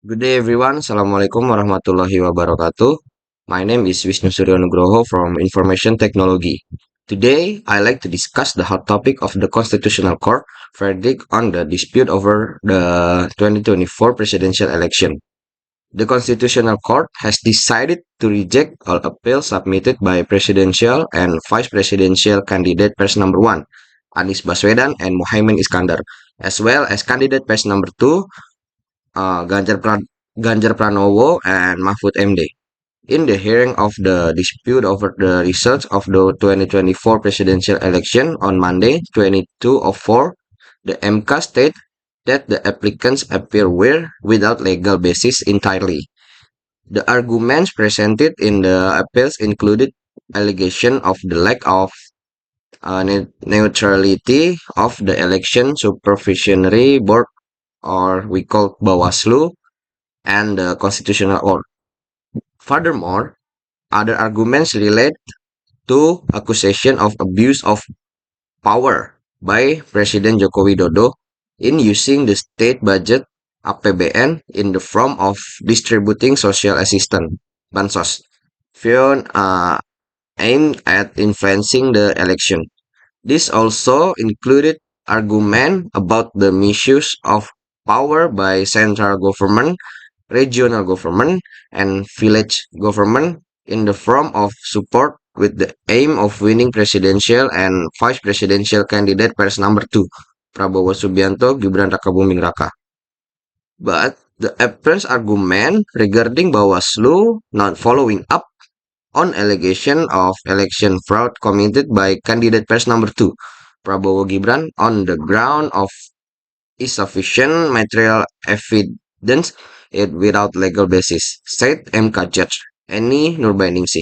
Good day everyone. Assalamualaikum warahmatullahi wabarakatuh. My name is Wisnu Suryonugroho from Information Technology. Today, I like to discuss the hot topic of the Constitutional Court verdict on the dispute over the 2024 presidential election. The Constitutional Court has decided to reject all appeals submitted by presidential and vice presidential candidate pairs number 1, Anies Baswedan and Muhaimin Iskandar, as well as candidate pairs number 2, Ganjar Pranowo and Mahfud MD. In the hearing of the dispute over the results of the 2024 presidential election on Monday, 22 of 4, the MK stated that the applicants appear were without legal basis entirely. The arguments presented in the appeals included allegation of the lack of neutrality of the election supervisory board, or we call Bawaslu, and the constitutional order. Furthermore, other arguments relate to accusation of abuse of power by President Joko Widodo in using the state budget APBN in the form of distributing social assistance (bansos) beyond aimed at influencing the election. This also included argument about the misuse of power by central government, regional government, and village government in the form of support with the aim of winning presidential and vice presidential candidate pairs number 2, Prabowo Subianto, Gibran Rakabuming Raka. But the appearance argument regarding Bawaslu not following up on allegation of election fraud committed by candidate pairs number 2, Prabowo Gibran, on the ground of insufficient material evidence it without legal basis, said MK Judge Eni Nurbaningsih.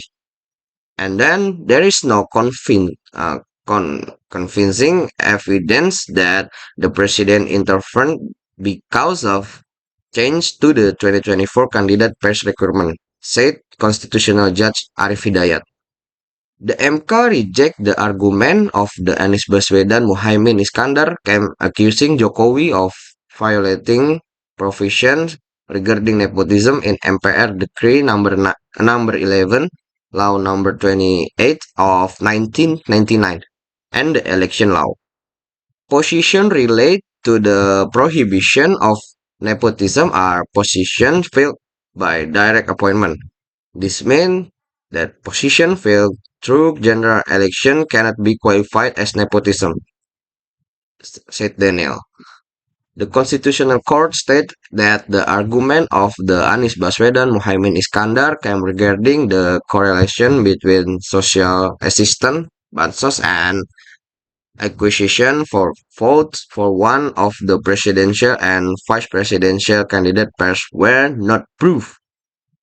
And then there is no convincing evidence that the president intervened because of change to the 2024 candidate pairs recruitment, said Constitutional Judge Arif Hidayat. The MK reject the argument of the Anies Baswedan Muhaimin Iskandar camp accusing Jokowi of violating provisions regarding nepotism in MPR Decree number 11, Law number 28 of 1999, and the election law. Position relate to the prohibition of nepotism are positions filled by direct appointment. This means that position filled through general election cannot be qualified as nepotism, said Daniel. The Constitutional Court stated that the argument of the Anies Baswedan Muhaimin Iskandar came regarding the correlation between social assistance, bansos, and acquisition for votes for one of the presidential and vice presidential candidate pairs were not proved,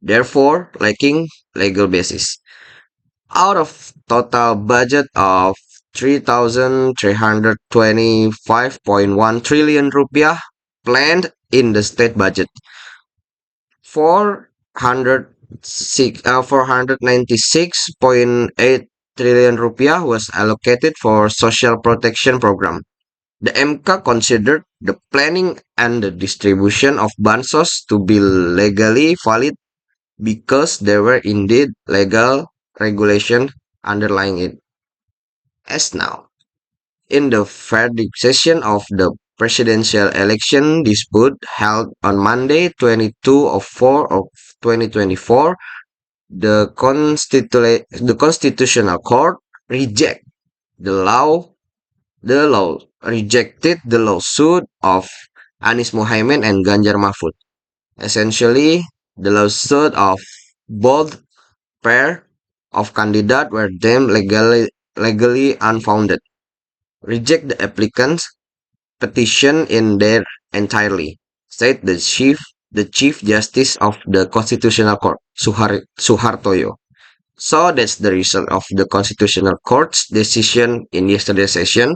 therefore lacking legal basis. Out of total budget of 3,325.1 trillion rupiah planned in the state budget, 496.8 trillion rupiah was allocated for social protection program. The MK considered the planning and the distribution of bansos to be legally valid because there were indeed legal regulation underlying it. As now, in the verdict session of the presidential election dispute held on Monday, 22 of 4 of 2024, the Constitutional Court rejected the law rejected the lawsuit of Anies Mohaimin and Ganjar Mahfud. Essentially, the lawsuit of both pair of candidates were deemed legally unfounded. Reject the applicant's petition in their entirely, said the Chief Justice of the Constitutional Court, Suhartoyo. So that's the result of the Constitutional Court's decision in yesterday's session.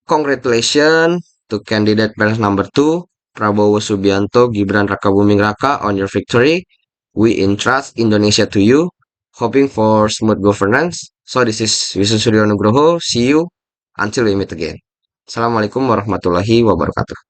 Congratulations to candidate pair number 2, Prabowo Subianto, Gibran Rakabuming Raka, on your victory. We entrust Indonesia to you, hoping for smooth governance. So this is Wisnu Suryo Nugroho. See you until we meet again. Assalamualaikum warahmatullahi wabarakatuh.